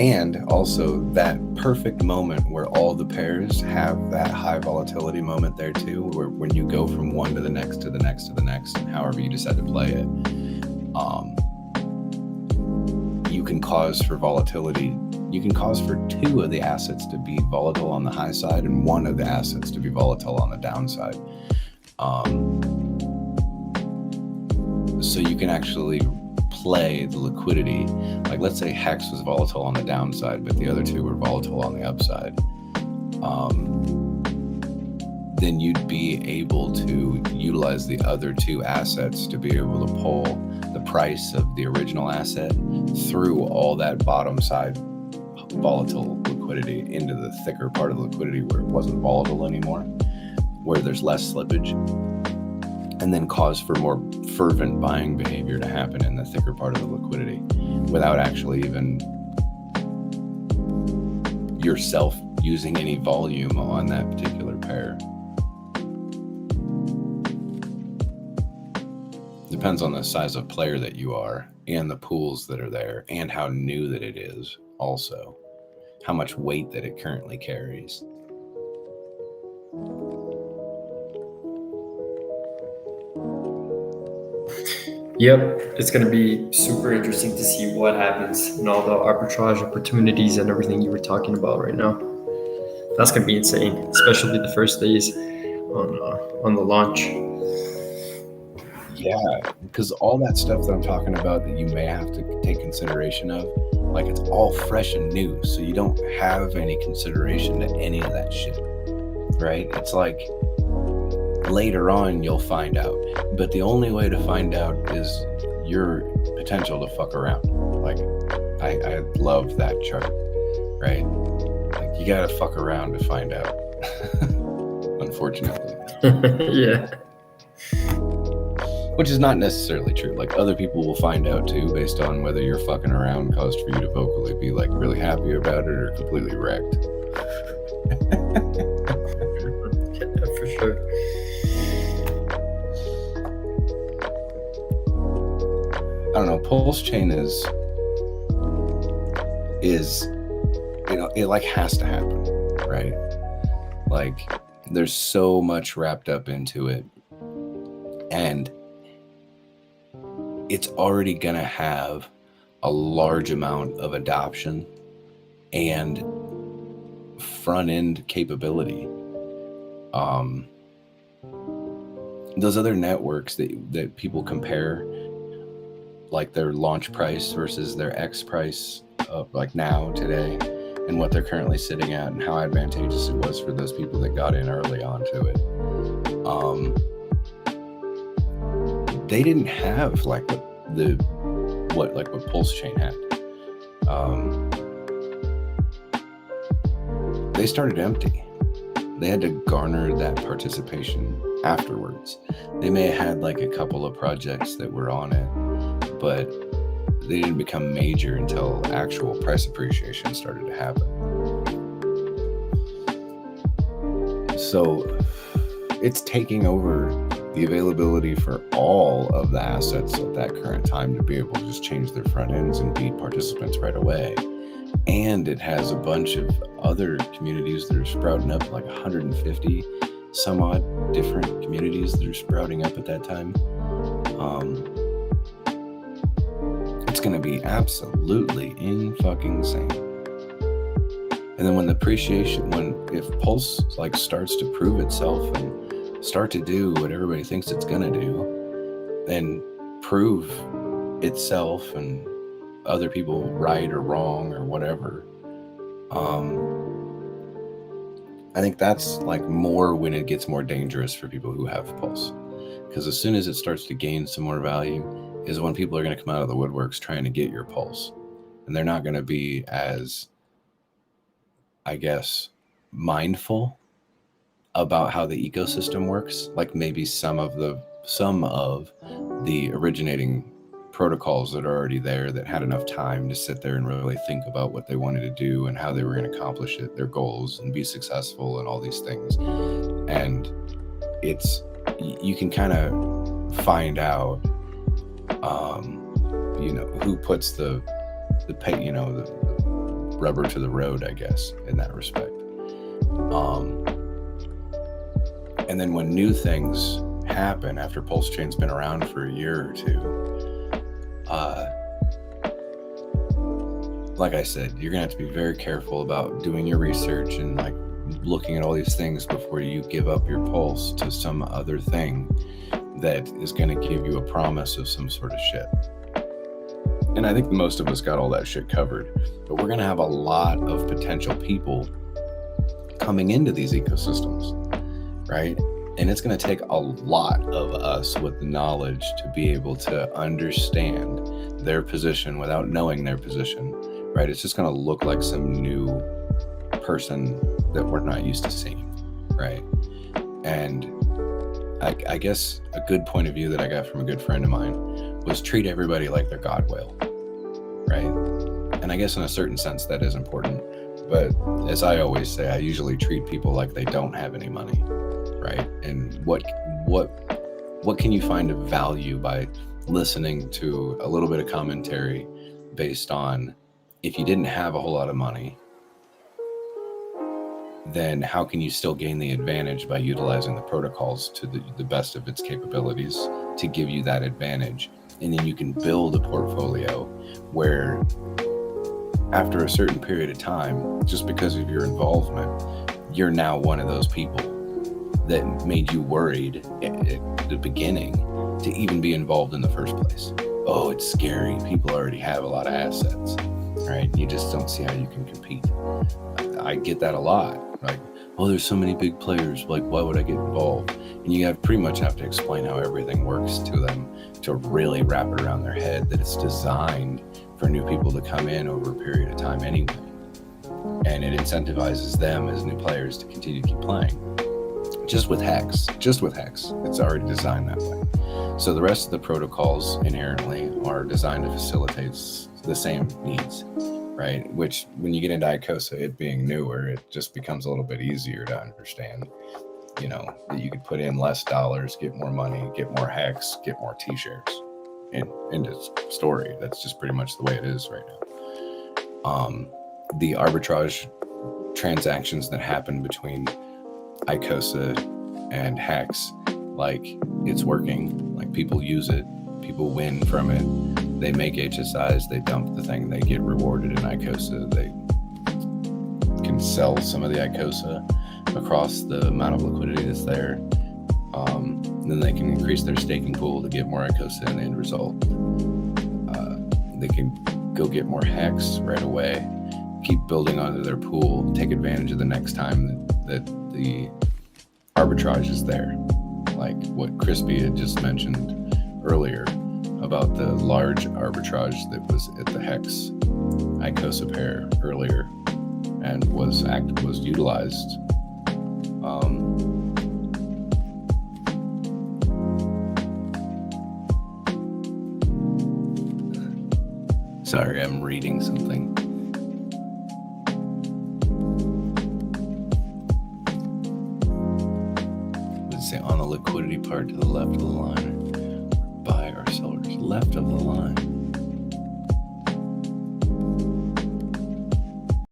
And also that perfect moment where all the pairs have that high volatility moment there too, where when you go from one to the next to the next to the next, however you decide to play it, you can cause for volatility. You can cause for two of the assets to be volatile on the high side and one of the assets to be volatile on the downside. So you can actually play the liquidity. Like let's say Hex was volatile on the downside, but the other two were volatile on the upside. Then you'd be able to utilize the other two assets to be able to pull the price of the original asset through all that bottom side volatile liquidity into the thicker part of the liquidity where it wasn't volatile anymore, where there's less slippage, and then cause for more fervent buying behavior to happen in the thicker part of the liquidity without actually even yourself using any volume on that particular pair. Depends on the size of player that you are and the pools that are there and how new that it is, also how much weight that it currently carries. Yep, it's going to be super interesting to see what happens and all the arbitrage opportunities and everything you were talking about right now. That's going to be insane, especially the first days on the launch. Yeah, because all that stuff that I'm talking about that you may have to take consideration of, like it's all fresh and new, so you don't have any consideration to any of that shit, right? It's like later on you'll find out, but the only way to find out is your potential to fuck around. Like I love that chart, right? Like you gotta fuck around to find out. Unfortunately. Yeah. Which is not necessarily true. Like other people will find out too, based on whether your fucking around caused for you to vocally be like really happy about it or completely wrecked. Yeah, for sure. I don't know. Pulschain is you know, it like has to happen, right? Like there's so much wrapped up into it, and it's already gonna have a large amount of adoption and front end capability. Those other networks that people compare, like their launch price versus their X price, like now today, and what they're currently sitting at, and how advantageous it was for those people that got in early onto it. They didn't have like what Pulschain had. They started empty. They had to garner that participation afterwards. They may have had like a couple of projects that were on it, but they didn't become major until actual price appreciation started to happen. So it's taking over the availability for all of the assets at that current time to be able to just change their front ends and be participants right away. And it has a bunch of other communities that are sprouting up, like 150 some odd different communities that are sprouting up at that time. It's going to be absolutely fucking insane. And then when the appreciation, if Pulse like starts to prove itself and start to do what everybody thinks it's gonna do, and prove itself and other people right or wrong or whatever, I think that's like more when it gets more dangerous for people who have Pulse, because as soon as it starts to gain some more value is when people are going to come out of the woodworks trying to get your Pulse, and they're not going to be as, I guess, mindful about how the ecosystem works, like maybe some of the originating protocols that are already there that had enough time to sit there and really think about what they wanted to do and how they were going to accomplish it, their goals, and be successful and all these things. And you can kind of find out who puts the rubber to the road, I guess, in that respect. And then when new things happen after Pulschain's been around for a year or two, like I said, you're gonna have to be very careful about doing your research and like looking at all these things before you give up your pulse to some other thing that is going to give you a promise of some sort of shit. And I think most of us got all that shit covered, but we're going to have a lot of potential people coming into these ecosystems, right? And it's going to take a lot of us with the knowledge to be able to understand their position without knowing their position, right? It's just going to look like some new person that we're not used to seeing, right? And I guess a good point of view that I got from a good friend of mine was treat everybody like they're God will, right? And I guess in a certain sense that is important, but as I always say, I usually treat people like they don't have any money, right? And what can you find of value by listening to a little bit of commentary based on, if you didn't have a whole lot of money, then how can you still gain the advantage by utilizing the protocols to the best of its capabilities to give you that advantage? And then you can build a portfolio where after a certain period of time, just because of your involvement, you're now one of those people that made you worried at the beginning to even be involved in the first place. Oh, it's scary. People already have a lot of assets, right? You just don't see how you can compete. I get that a lot. Like, oh, there's so many big players. Like, why would I get involved? And you pretty much have to explain how everything works to them to really wrap it around their head that it's designed for new people to come in over a period of time anyway. And it incentivizes them as new players to continue to keep playing. Just with Hex, it's already designed that way. So the rest of the protocols inherently are designed to facilitate the same needs, right? Which when you get into ICOSA, it being newer, it just becomes a little bit easier to understand, you know, that you could put in less dollars, get more money, get more Hex, get more t-shirts into story. That's just pretty much the way it is right now. The arbitrage transactions that happen between ICOSA and Hex, like, it's working. Like, people use it, people win from it, they make HSIs, they dump the thing, they get rewarded in ICOSA, they can sell some of the ICOSA across the amount of liquidity that's there. Then they can increase their staking pool to get more ICOSA in the end result. They can go get more Hex right away, keep building onto their pool, take advantage of the next time that the arbitrage is there. Like what Crispy had just mentioned earlier about the large arbitrage that was at the Hex ICOSA pair earlier and was utilized. Sorry, I'm reading something. Let's say on the liquidity part to the left of the line, buy or sellers left of the line.